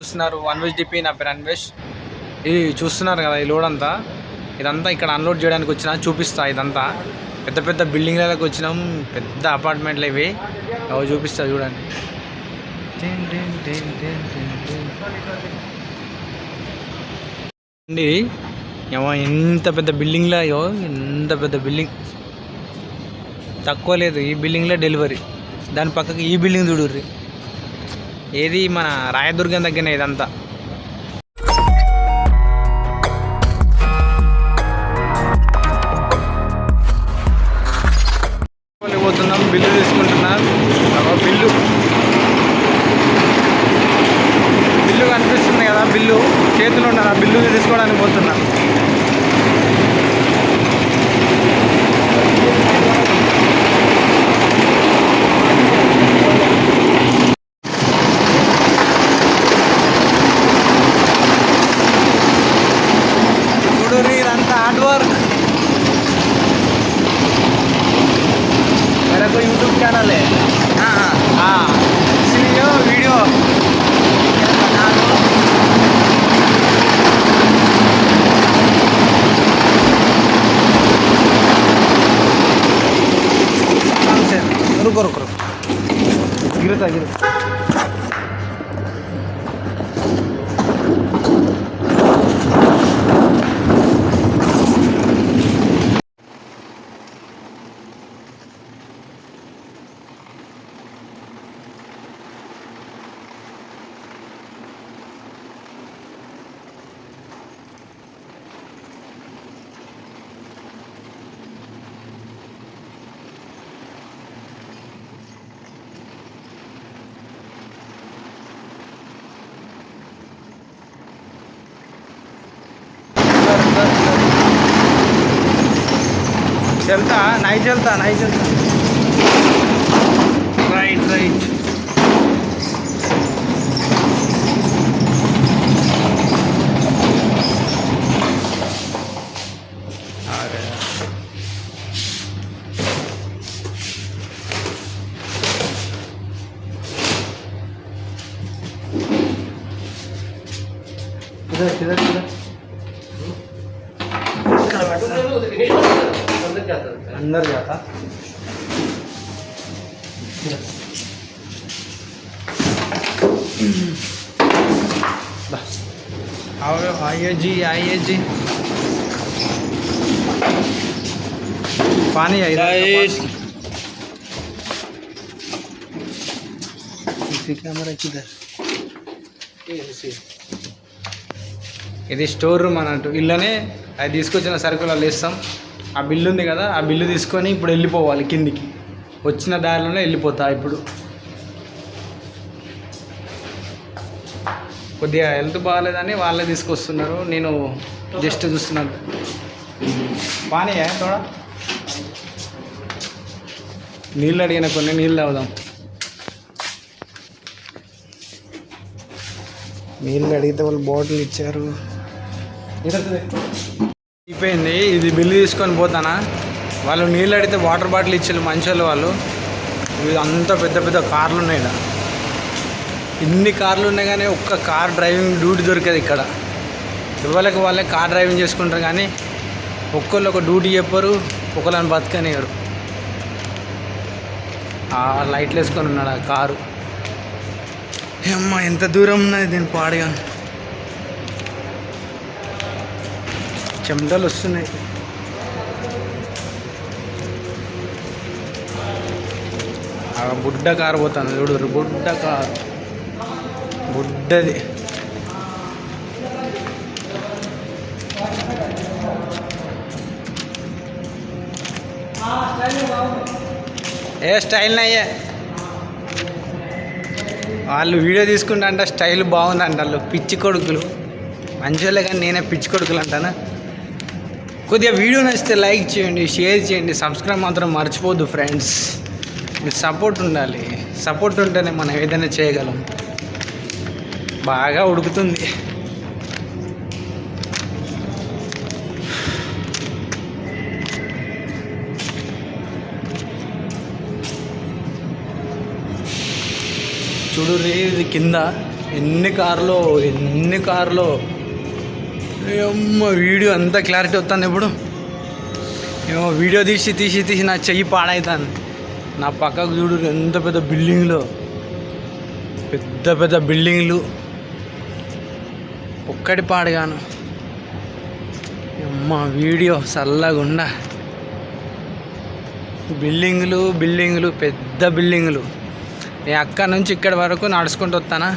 చూస్తున్నారు అన్వేష్ డిపి. నా పేరు అన్వేష్. ఇది చూస్తున్నారు కదా ఈ లోడ్ అంతా, ఇదంతా ఇక్కడ అన్లోడ్ చేయడానికి వచ్చిన చూపిస్తా. ఇదంతా పెద్ద పెద్ద బిల్డింగ్లకు వచ్చినాం, పెద్ద అపార్ట్మెంట్లు ఇవి. అవి చూపిస్తా చూడండి. ఏమో ఎంత పెద్ద బిల్డింగ్లో, అయ్యో ఎంత పెద్ద బిల్డింగ్, తక్కువ లేదు. ఈ బిల్డింగ్లో డెలివరీ, దాని పక్కకి ఈ బిల్డింగ్ చూడుర్రి. ఏది మన రాయదుర్గం దగ్గరనే ఇదంతా. పోతున్నాం, బిల్లు తీసుకుంటున్నా. బిల్లు కనిపిస్తుంది కదా, బిల్లు చేతిలో ఉన్నది. ఆ బిల్లు తీసుకోవడానికి పోతున్నా. చూడు, ఇదంతా హార్డ్ వర్క్. मेरा कोई यूट्यूब चैनल है। हाँ, इसलिए वीडियो बना लो। रुको रुको रुको, गिरता गिरता। चलता नहीं चलता नहीं चलता। Right right. किधर किधर किधर अंदर जाता। आइए जी, आइए जी। पानी आई कैमरा किधर। ఇది స్టోర్ రూమ్ అన్నట్టు. ఇళ్ళనే అది తీసుకొచ్చిన సరుకులు వాళ్ళు వేస్తాం. ఆ బిల్లు ఉంది కదా, ఆ బిల్లు తీసుకొని ఇప్పుడు వెళ్ళిపోవాలి కిందికి. వచ్చిన దారిలోనే వెళ్ళిపోతా. ఇప్పుడు కొద్దిగా హెల్త్ బాగాలేదని వాళ్ళే తీసుకొస్తున్నారు, నేను జస్ట్ చూస్తున్నాను. పానీ తోడా నీళ్ళు అడిగిన కొన్ని నీళ్ళు తాగుదాం. నీళ్ళు అడిగితే వాళ్ళు బాటిల్ ఇచ్చారు. అయిపోయింది. ఇది బిల్లు తీసుకొని పోతానా. వాళ్ళు నీళ్ళు అడిగితే వాటర్ బాటిల్ ఇచ్చారు మంచోళ్ళు వాళ్ళు. అంత పెద్ద పెద్ద కార్లు ఉన్నాయి ఇక్కడ. ఇన్ని కార్లు ఉన్నాయి కానీ ఒక్క కార్ డ్రైవింగ్ డ్యూటీ దొరికేది ఇక్కడ. ఎవరికి వాళ్ళే కార్ డ్రైవింగ్ చేసుకుంటారు కానీ ఒక్కళ్ళు ఒక డ్యూటీ చెప్పరు, ఒకళ్ళని బతకనియరు. ఆ లైట్లు వేసుకొని ఉన్నాడు ఆ కారు. అమ్మ ఎంత దూరం ఉన్నది దీని పాడుగా. చెమటలు వస్తున్నాయి. ఆ బుడ్డ కారు పోతాను చూడు, బుడ్డ కారు, బుడ్డది. ఏ స్టైల్ నయ్యే వాళ్ళు వీడియో తీసుకుంటా అంటే స్టైల్ బాగుందంట. వాళ్ళు పిచ్చి కొడుకులు మంచివాళ్ళే కానీ నేనే పిచ్చి కొడుకులు అంటానా. కొద్దిగా వీడియో నచ్చితే లైక్ చేయండి, షేర్ చేయండి, సబ్స్క్రైబ్ మాత్రం మర్చిపోద్దు ఫ్రెండ్స్. మీకు సపోర్ట్ ఉండాలి. సపోర్ట్ ఉంటేనే మనం ఏదైనా చేయగలం. బాగా ఉడుకుతుంది. చూడు రే, ఇది కింద ఎన్ని కార్లో ఏమో వీడియో అంత క్లారిటీ వస్తుంది. ఇప్పుడు ఏమో వీడియో తీసి నా చెయ్యి పాడవుతాను. నా పక్కకు చూడు ఎంత పెద్ద బిల్డింగ్లు ఒక్కటి పాడుగాను. అమ్మ వీడియో చల్లగుండా బిల్డింగులు పెద్ద బిల్డింగులు. నేను అక్కడి నుంచి ఇక్కడి వరకు నడుచుకుంటూ వస్తానా.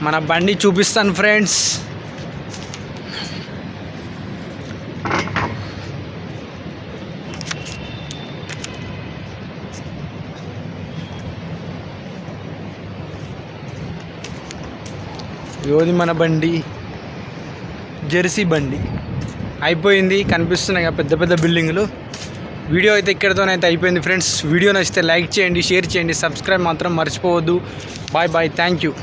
మన బండి చూపిస్తాను ఫ్రెండ్స్. యోది మన బండి జెర్సీ బండి అయిపోయింది. కనిపిస్తున్నాయి పెద్ద బిల్డింగులు. వీడియో అయితే ఇక్కడితోనైతే అయిపోయింది ఫ్రెండ్స్. వీడియో నచ్చితే లైక్ చేయండి, షేర్ చేయండి, సబ్స్క్రైబ్ మాత్రం మర్చిపోవద్దు. Bye thank you.